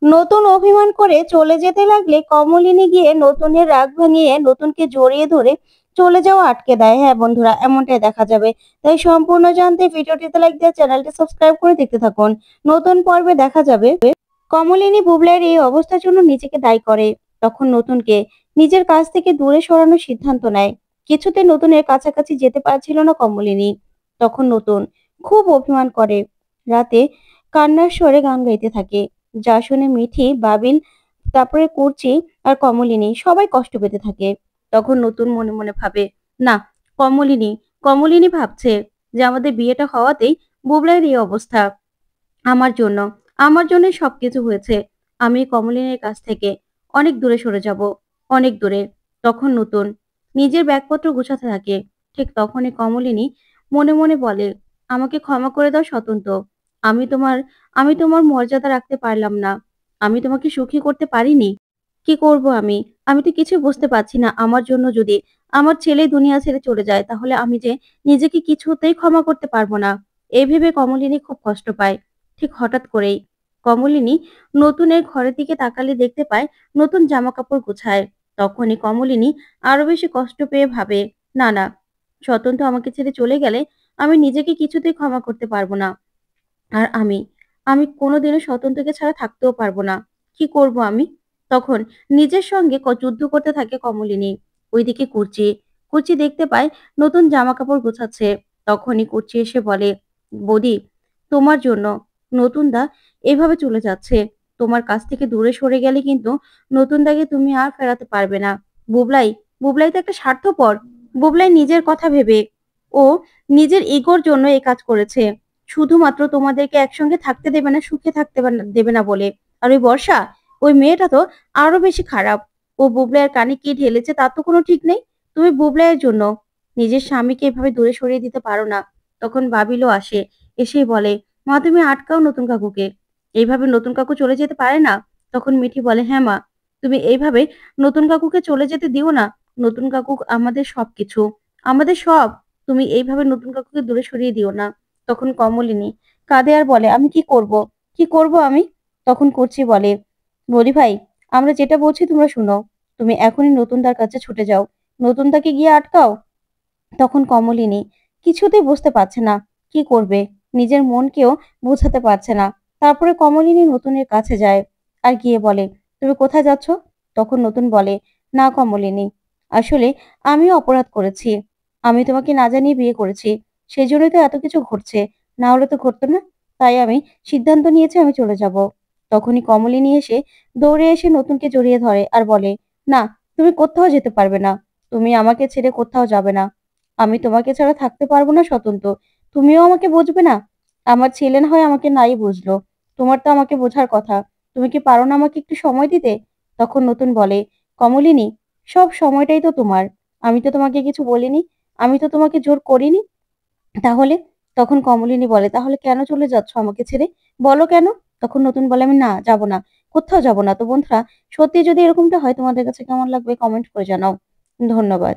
নতুন অভিমান করে চলে যেতে লাগলে কমলিনী গিয়ে নতুনের রাগ ভাঙিয়ে নতুনকে জড়িয়ে ধরে চলে যাওয়া আটকে দেয়। হ্যাঁ বন্ধুরা, এমনটাই দেখা যাবে। তাই সম্পূর্ণ জানতে ভিডিওটিতে লাইক দিয়ে চ্যানেলটি সাবস্ক্রাইব করে দেখতে থাকুন। নতুন পর্বে দেখা যাবে কমলিনী বুবলাইয়ের এই অবস্থার জন্য নিজেকে দায়ী করে। তখন নতুনকে নিজের কাছ থেকে দূরে সরানোর সিদ্ধান্ত নেয়। কিছুতে নতুনের কাছাকাছি যেতে পারছিল না কমলিনী। তখন নতুন খুব অভিমান করে। রাতে কান্নার স্বরে গান গাইতে থাকে, যা শুনে মিঠি, বাবিল, তারপরে কুর্চি আর কমলিনী সবাই কষ্ট পেতে থাকে। তখন নতুন মনে মনে ভাবে, না, কমলিনী কমলিনী ভাবছে যে আমাদের বিয়েটা হওয়াতেই বুবলাইয়ের এই অবস্থা। আমার জন্য আমার জন্যই সবকিছু হয়েছে। আমি কমলিনীর কাছ থেকে অনেক দূরে সরে যাব, অনেক দূরে। তখন নতুন নিজের ব্যাগপত্র গুছাতে থাকে। ঠিক তখনই কমলিনী মনে মনে বলে, আমাকে ক্ষমা করে দাও স্বতন্ত্র। আমি তোমার আমি তোমার মর্যাদা রাখতে পারলাম না। আমি তোমাকে সুখী করতে পারিনি। কি করব আমি? আমি তো কিছু বুঝতে পারছি না। আমার জন্য যদি আমার ছেলে দুনিয়া ছেড়ে চলে যায়, তাহলে আমি যে নিজেকে কিছুতেই ক্ষমা করতে পারবো না। এই ভেবে কমলিনী খুব কষ্ট পায়। ঠিক হঠাৎ করেই কমলিনী নতুনের ঘরের দিকে তাকালে দেখতে পায় নতুন জামা কাপড় গোছায়। তখনই কমলিনী আরো বেশি কষ্ট পেয়ে ভাবে, না না, স্বতন্ত্র আমাকে ছেড়ে চলে গেলে আমি নিজেকে কিছুতেই ক্ষমা করতে পারবো না। আর আমি আমি কোনোদিনও স্বতন্ত্রকে ছাড়া থাকতেও পারবো না। কি করব আমি? তখন নিজের সঙ্গে যুদ্ধ করতে থাকে কমলিনী। ওইদিকে কুর্চি কুর্চি দেখতে পায় নতুন জামা কাপড় গোছাচ্ছে। তখনই কুর্চি এসে বলে, বৌদি, তোমার জন্য নতুন দা এভাবে চলে যাচ্ছে। তোমার কাছ থেকে দূরে সরে গেলে কিন্তু নতুন দাকে তুমি আর ফেরাতে পারবে না। বুবলাই বুবলাই তো একটা স্বার্থপর। বুবলাই নিজের কথা ভেবে, ও নিজের ইগোর জন্য এই কাজ করেছে। শুধুমাত্র তোমাদেরকে একসঙ্গে থাকতে দেবে না, সুখে থাকতে দেবে না বলে। আর ওই বর্ষা, ওই মেয়েটা তো আরো বেশি খারাপ। ও বুবলাইয়ের কানে কি ঢেলেছে তার তো কোনো ঠিক নেই। তুমি বুবলাইয়ের জন্য নিজের স্বামীকে এভাবে দূরে সরিয়ে দিতে পারো না। তখন বাবিলও আসে, এসেই বলে, মা তুমি আটকাও নতুন কাকুকে। এইভাবে নতুন কাকু চলে যেতে পারে না। তখন মিঠি বলে, হ্যাঁ মা, তুমি এইভাবে নতুন কাকুকে চলে যেতে দিও না। নতুন কাকু আমাদের সবকিছু, আমাদের সব। তুমি এইভাবে নতুন কাকুকে দূরে সরিয়ে দিও না। তখন কমলিনী কাঁদে আর বলে, আমি কি করব? কি করব আমি? তখন কুর্চি বলে, বলি ভাই, আমরা যেটা বলছি তোমরা শুনো। তুমি এখনই নতুনদার কাছে ছুটে যাও, নতুনদাকে গিয়ে আটকাও। তখন কমলিনী কিছুতেই বুঝতে পারছে না কি করবে, নিজের মনকেও বোঝাতে পারছে না। তারপরে কমলিনী নতুনের কাছে যায় আর গিয়ে বলে, তুমি কোথায় যাচ্ছ? তখন নতুন বলে, না কমলিনী, আসলে আমিও অপরাধ করেছি। আমি তোমাকে না জানিয়ে বিয়ে করেছি, সেই জন্যই তো এত কিছু ঘটছে। না হলে তো ঘটতো না। তাই আমি সিদ্ধান্ত নিয়েছি আমি চলে যাব। তখনই কমলিনী এসে দৌড়ে এসে নতুনকে জড়িয়ে ধরে আর বলে, না, তুমি কোথাও যেতে পারবে না। তুমি আমাকে ছেড়ে কোথাও যাবে না। আমি তোমাকে ছাড়া থাকতে পারবো না স্বতন্ত্র। তুমিও আমাকে বুঝবে না। আমার ছেলে না হয় আমাকে নাই বুঝলো, তোমার তো আমাকে বোঝার কথা। তুমি কি পারো না আমাকে একটু সময় দিতে? তখন নতুন বলে, কমলিনী, সব সময়টাই তো তোমার। আমি তো তোমাকে কিছু বলিনি, আমি তো তোমাকে জোর করিনি। তাহলে? তখন কমলিনী বলে, তাহলে কেন চলে যাচ্ছ আমাকে ছেড়ে? বলো কেন? তখন নতুন বলে, আমি না, যাব না, কোথাও যাব না। তো বন্ধুরা, সত্যি যদি এরকমটা হয়, তোমাদের কাছে কেমন লাগবে কমেন্ট করে জানাও। ধন্যবাদ।